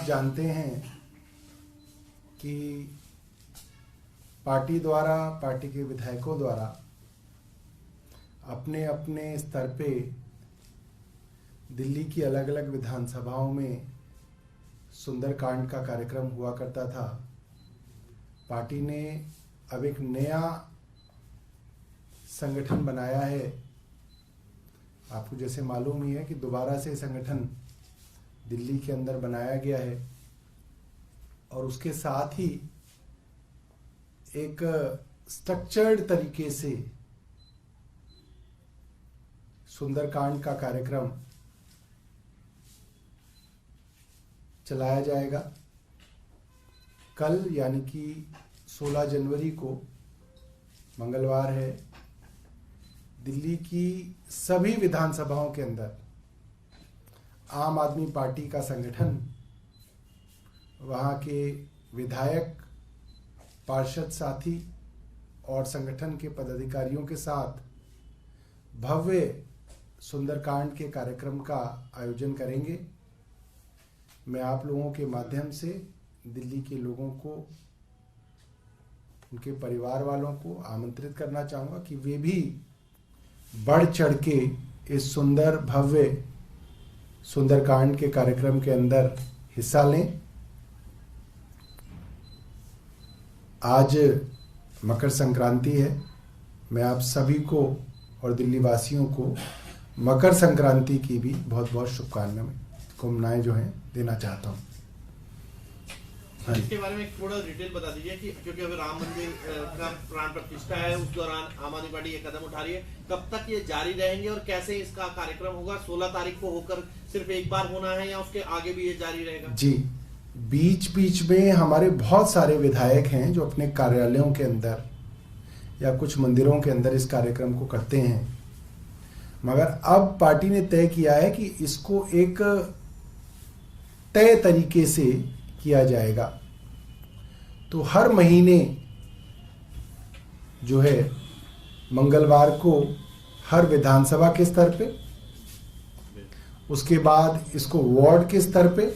आप जानते हैं कि पार्टी द्वारा, पार्टी के विधायकों द्वारा अपने अपने स्तर पे दिल्ली की अलग अलग विधानसभाओं में सुंदरकांड का कार्यक्रम हुआ करता था। पार्टी ने अब एक नया संगठन बनाया है। आपको जैसे मालूम ही है कि दोबारा से संगठन दिल्ली के अंदर बनाया गया है और उसके साथ ही एक स्ट्रक्चर्ड तरीके से सुंदरकांड का कार्यक्रम चलाया जाएगा। कल यानी कि 16 जनवरी को मंगलवार है, दिल्ली की सभी विधानसभाओं के अंदर आम आदमी पार्टी का संगठन वहाँ के विधायक, पार्षद साथी और संगठन के पदाधिकारियों के साथ भव्य सुंदरकांड के कार्यक्रम का आयोजन करेंगे। मैं आप लोगों के माध्यम से दिल्ली के लोगों को, उनके परिवार वालों को आमंत्रित करना चाहूँगा कि वे भी बढ़ चढ़ के इस सुंदर भव्य सुंदरकांड के कार्यक्रम के अंदर हिस्सा लें। आज मकर संक्रांति है। मैं आप सभी को और दिल्ली वासियों को मकर संक्रांति की भी बहुत बहुत शुभकामनाएं जो हैं देना चाहता हूं। इसके बारे में थोड़ा डिटेल बता दीजिए कि क्योंकि अभी राम मंदिर का प्राण प्रतिष्ठा है, उस दौरान आम आदमी पार्टी ये कदम उठा रही है, कब तक ये जारी रहेंगे और कैसे इसका कार्यक्रम होगा? 16 तारीख को होकर सिर्फ एक बार होना है या उसके आगे भी ये जारी रहेगा? जी, बीच बीच में हमारे बहुत सारे विधायक हैं जो अपने कार्यालयों के अंदर या कुछ मंदिरों के अंदर इस कार्यक्रम को करते हैं, मगर अब पार्टी ने तय किया है कि इसको एक तय तरीके से किया जाएगा। तो हर महीने जो है मंगलवार को हर विधानसभा के स्तर पे, उसके बाद इसको वार्ड के स्तर पे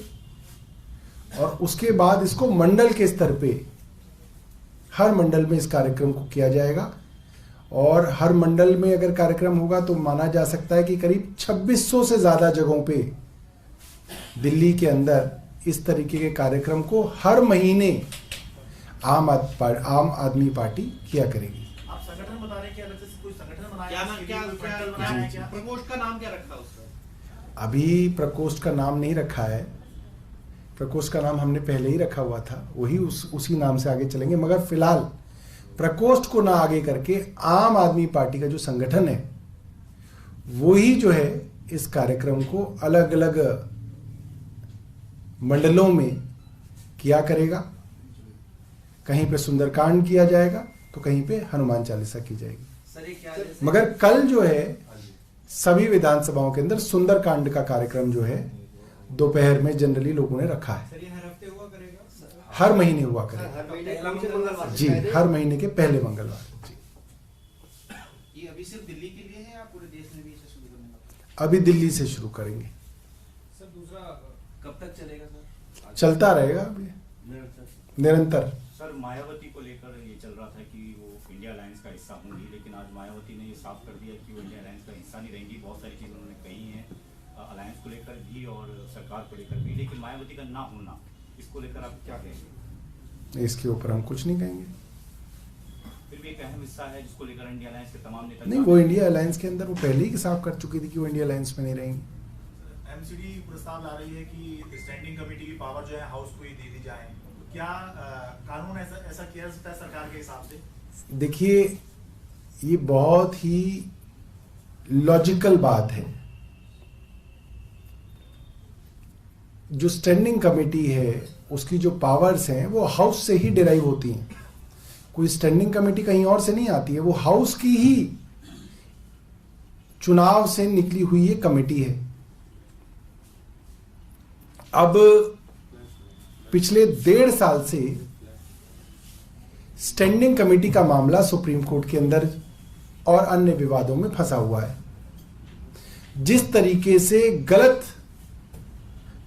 और उसके बाद इसको मंडल के स्तर पे, हर मंडल में इस कार्यक्रम को किया जाएगा। और हर मंडल में अगर कार्यक्रम होगा तो माना जा सकता है कि करीब 2600 से ज़्यादा जगहों पे दिल्ली के अंदर इस तरीके के कार्यक्रम को हर महीने आम आदमी पार्टी किया करेगी। आप संगठन बता रहे हैं कि अलग से कोई संगठन बनाया क्या प्रकोष्ठ का नाम क्या रखा है उसका? अभी प्रकोष्ठ का नाम नहीं रखा है। प्रकोष्ठ का नाम हमने पहले ही रखा हुआ था, वही उसी नाम से आगे चलेंगे। मगर फिलहाल प्रकोष्ठ को ना आगे करके आम आदमी पार्टी का जो संगठन है वही जो है इस कार्यक्रम को अलग अलग मंडलों में किया करेगा। कहीं पे सुंदरकांड किया जाएगा तो कहीं पे हनुमान चालीसा की जाएगी। मगर कल जो है सभी विधानसभाओं के अंदर सुंदरकांड का कार्यक्रम जो है दोपहर में जनरली लोगों ने रखा है। हर हफ्ते हुआ करेगा? हर महीने हुआ करेगा जी, हर महीने के पहले मंगलवार जी। ये अभी सिर्फ दिल्ली के लिए है या पूरे देश में भी इसे शुरू करने का? अभी दिल्ली से शुरू करेंगे। सर दूसरा कब तक चलेगा सर? चलता रहेगा अभी निरंतर। सर मायावती को लेकर ये चल रहा था कि वो इंडिया अलायंस का हिस्सा होंगी, लेकिन आज मायावती ने ये साफ कर दिया कि वो इंडिया अलायंस का हिस्सा नहीं रहेंगी। बहुत सारी चीज़ें उन्होंने कही हैं अलायंस को लेकर भी और सरकार को लेकर भी, लेकिन मायावती का ना होना, इसको लेकर आप क्या कहेंगे? इसके ऊपर हम कुछ नहीं कहेंगे। फिर भी एक अहम हिस्सा है जिसको लेकर इंडिया अलायंस के तमाम नेता नहीं, वो इंडिया अलायंस के अंदर वो पहले ही साफ कर चुकी थी कि वो इंडिया अलायंस में नहीं रहेंगी। एमसीडी प्रस्ताव ला रही है कि स्टैंडिंग कमेटी की पावर जो है हाउस को ही दे दी जाए। क्या कानून ऐसा किया सकता है सरकार के हिसाब से? देखिए, ये बहुत ही लॉजिकल बात है। जो स्टैंडिंग कमेटी है उसकी जो पावर्स हैं वो हाउस से ही डिराइव होती हैं। कोई स्टैंडिंग कमेटी कहीं और से नहीं आती है, वो हाउस की ही चुनाव से निकली हुई ये कमेटी है। अब पिछले 1.5 साल से स्टैंडिंग कमेटी का मामला सुप्रीम कोर्ट के अंदर और अन्य विवादों में फंसा हुआ है। जिस तरीके से गलत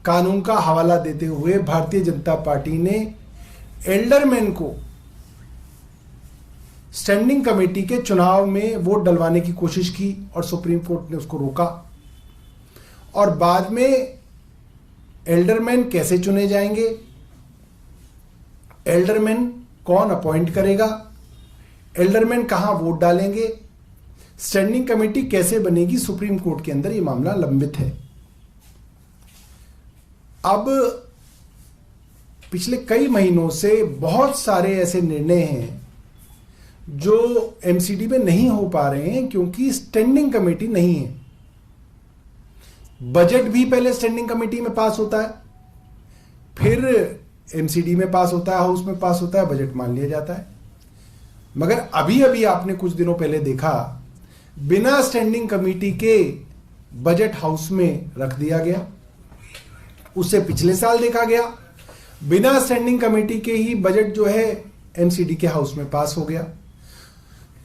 कानून का हवाला देते हुए भारतीय जनता पार्टी ने एल्डरमैन को स्टैंडिंग कमेटी के चुनाव में वोट डलवाने की कोशिश की और सुप्रीम कोर्ट ने उसको रोका। और बाद में एल्डरमैन कैसे चुने जाएंगे, एल्डरमैन कौन अपॉइंट करेगा, एल्डरमैन कहां वोट डालेंगे, स्टैंडिंग कमेटी कैसे बनेगी, सुप्रीम कोर्ट के अंदर यह मामला लंबित है। अब पिछले कई महीनों से बहुत सारे ऐसे निर्णय हैं जो एमसीडी में नहीं हो पा रहे हैं क्योंकि स्टैंडिंग कमेटी नहीं है। बजट भी पहले स्टैंडिंग कमेटी में पास होता है, फिर एमसीडी में पास होता है, हाउस में पास होता है, बजट मान लिया जाता है। मगर अभी अभी आपने कुछ दिनों पहले देखा, बिना स्टैंडिंग कमेटी के बजट हाउस में रख दिया गया। उससे पिछले साल देखा गया, बिना स्टैंडिंग कमेटी के ही बजट जो है एमसीडी के हाउस में पास हो गया।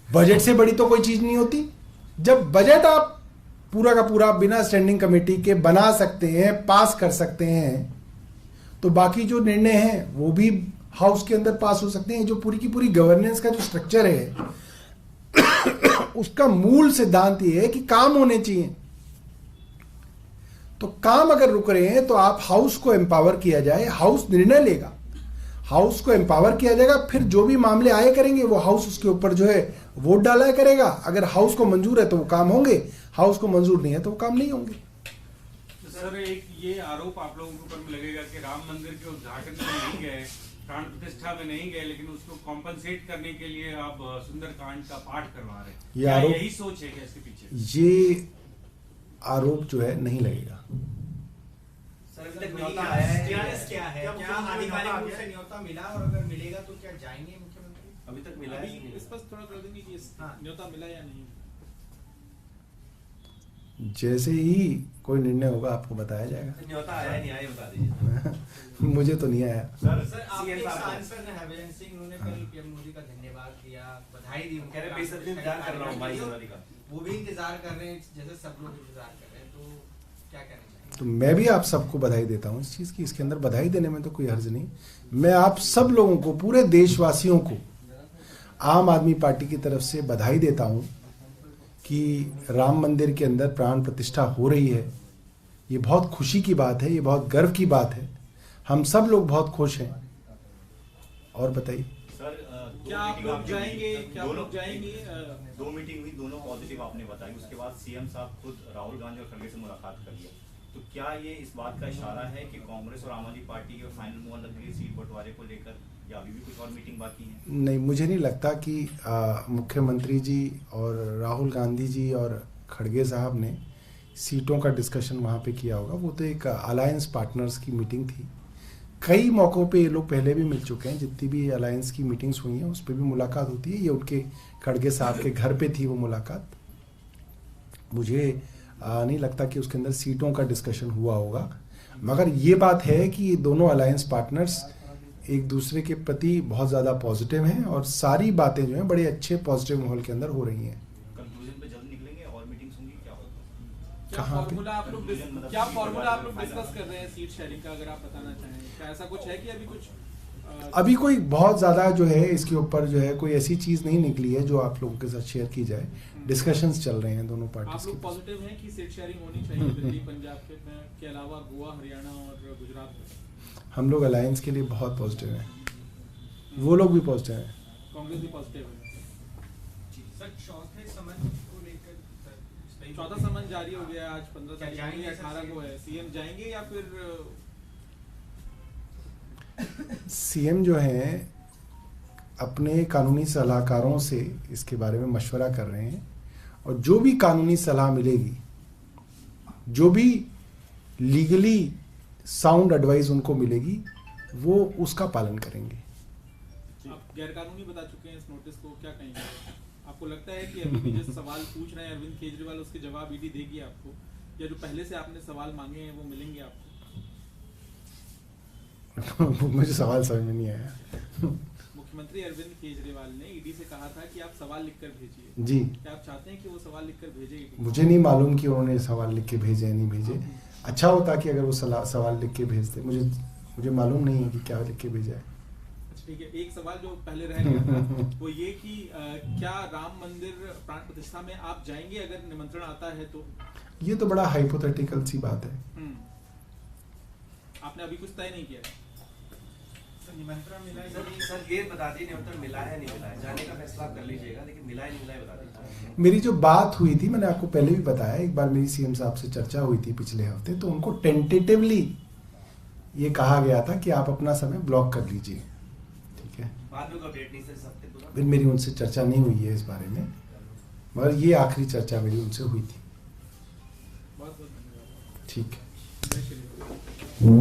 बजट से बड़ी तो कोई चीज नहीं होती। जब बजट आप पूरा का पूरा बिना स्टैंडिंग कमेटी के बना सकते हैं, पास कर सकते हैं, तो बाकी जो निर्णय हैं वो भी हाउस के अंदर पास हो सकते हैं। जो पूरी की पूरी गवर्नेंस का जो स्ट्रक्चर है उसका मूल सिद्धांत ये है कि काम होने चाहिए। तो काम अगर रुक रहे हैं तो आप हाउस को एम्पावर किया जाए, हाउस निर्णय लेगा, हाउस को एम्पावर किया जाएगा, फिर जो भी मामले आए करेंगे वो हाउस उसके ऊपर जो है वोट डाला करेगा। अगर हाउस को मंजूर है तो वो काम होंगे, हाउस को मंजूर नहीं है तो वो काम नहीं होंगे। सर, एक ये आरोप आप लोगों के ऊपर लगेगा कि राम मंदिर के उद्घाटन में नहीं गए, प्राण प्रतिष्ठा में नहीं गए, लेकिन उसको कॉम्पनसेट करने के लिए आप सुंदरकांड का पाठ करवा रहे हैं। क्या यही सोच है क्या इसके पीछे? ये आरोप जो है नहीं लगेगा। न्योता मिला और अगर मिलेगा तो क्या जाएंगे मुख्यमंत्री? अभी तक मिला है, इस पर थोड़ा कर देंगे कि न्योता मिला या नहीं। जैसे ही कोई निर्णय होगा आपको बताया जाएगा। न्योता आया नहीं आया बता दीजिए। मुझे तो नहीं आया। सर आपके सांसद हरभजन सिंह, उन्होंने कल पीएम मोदी का धन्यवाद किया, बधाई दी। कह रहे बेसब्री इंतजार कर रहा हूं 22 जनवरी का। वो भी इंतजार कर रहे हैं जैसे सब लोग इंतजार कर रहे हैं, तो क्या कहना चाहिए? तो मैं भी आप सबको बधाई देता हूं इस चीज की। इसके अंदर बधाई देने में तो कोई हर्ज नहीं। मैं आप सब लोगों को, पूरे देशवासियों को आम आदमी पार्टी की तरफ से बधाई देता हूं कि राम मंदिर के अंदर प्राण प्रतिष्ठा हो रही है। ये बहुत खुशी की बात है, ये बहुत गर्व की बात है। हम सब लोग बहुत खुश हैं। और बताइए सर, क्या आप लोग जाएंगे? क्या दोनों लोग जाएंगे? दो मीटिंग हुई, दोनों पॉजिटिव आपने बताई। उसके बाद सीएम साहब खुद राहुल गांधी और खड़गे से मुलाकात कर लिया। तो क्या ये इस बात का इशारा है कि कांग्रेस और आम आदमी पार्टी के फाइनल मोहल्ला के सीट बंटवारे को लेकर या अभी भी कुछ और मीटिंग बाकी है? नहीं, मुझे नहीं लगता कि मुख्यमंत्री जी और राहुल गांधी जी और खड़गे साहब ने सीटों का डिस्कशन वहाँ पे किया होगा। वो तो एक अलायंस पार्टनर्स की मीटिंग थी। कई मौक़ों पे ये लोग पहले भी मिल चुके हैं। जितनी भी अलायंस की मीटिंग्स हुई हैं उस पर भी मुलाकात होती है। ये उनके खड़गे साहब के घर पे थी वो मुलाकात। मुझे नहीं लगता कि उसके अंदर सीटों का डिस्कशन हुआ होगा। मगर ये बात है कि ये दोनों अलायंस पार्टनर्स एक दूसरे के प्रति बहुत ज़्यादा पॉजिटिव हैं और सारी बातें जो हैं बड़े अच्छे पॉजिटिव माहौल के अंदर हो रही हैं। कंक्लूजन पे जल्द निकलेंगे और मीटिंग्स होंगी? क्या होगा? क्या फॉर्मूला आप लोग डिस्कस कर रहे हैं सीट शेयरिंग का, अगर आप बताना चाहें? क्या ऐसा कुछ है कि अभी कोई बहुत ज़्यादा जो है इसके ऊपर जो है कोई ऐसी चीज़ नहीं निकली है जो आप लोगों के साथ शेयर की जाए। डिस्कशंस चल रहे हैं दोनों पार्टीज के। आप लोग पॉजिटिव हैं कि सीट शेयरिंग होनी चाहिए दिल्ली पंजाब के अलावा गोवा, हरियाणा और गुजरात में? हम लोग अलायंस के लिए बहुत पॉजिटिव हैं। वो लोग भी पॉजिटिव हैं। कांग्रेस भी पॉजिटिव है। सर, चौथा समन जारी हो गया आज 15 तारीख को, 18 को है। सीएम जाएंगे या फिर? सीएम जो हैं अपने कानूनी सलाहकारों से इसके बारे में मशवरा कर रहे हैं और जो भी कानूनी सलाह मिलेगी, जो भी लीगली साउंड एडवाइस उनको मिलेगी, वो उसका पालन करेंगे। आप गैरकानूनी बता चुके हैं इस नोटिस को, क्या कहेंगे? आपको लगता है कि अभी भी जो सवाल पूछ रहे हैं अरविंद केजरीवाल, उसके जवाब ईडी देगी आपको, या जो पहले से आपने सवाल मांगे हैं वो मिलेंगे आपको? मुझे सवाल समझ में नहीं आया। मुख्यमंत्री अरविंद केजरीवाल ने ईडी से कहा था कि आप सवाल लिखकर भेजिए। जी, क्या आप चाहते हैं कि वो सवाल लिखकर भेजे ईडी? मुझे नहीं मालूम कि उन्होंने सवाल लिख के भेजे या नहीं भेजे। अच्छा होता कि अगर वो सवाल लिख के भेजते। मुझे मालूम नहीं है कि क्या लिख के भेजा है। अच्छा ठीक है, एक सवाल जो पहले रह गया था वो ये कि क्या राम मंदिर प्राण प्रतिष्ठा में आप जाएंगे अगर निमंत्रण आता है तो? ये तो बड़ा हाइपोथेटिकल सी बात है। आपने अभी कुछ तय नहीं किया? निमंत्रण मिला है सर ये बता दीजिए निमंत्रण मिला है नहीं मिला है, जाने का फैसला आप कर लीजिएगा, लेकिन मिला है नहीं मिला है बता दीजिए। मेरी जो बात हुई थी, मैंने आपको पहले भी बताया, एक बार मेरी सीएम साहब से चर्चा हुई थी पिछले हफ्ते, तो उनको टेंटेटिवली ये कहा गया था कि आप अपना समय ब्लॉक कर लीजिए। ठीक है, बाद में कोई अपडेट नहीं सर इस हफ्ते पूरा। फिर मेरी उनसे चर्चा नहीं हुई है इस बारे में, मगर ये आखिरी चर्चा मेरी उनसे हुई थी। बहुत बहुत धन्यवाद। ठीक है। जय श्री राम।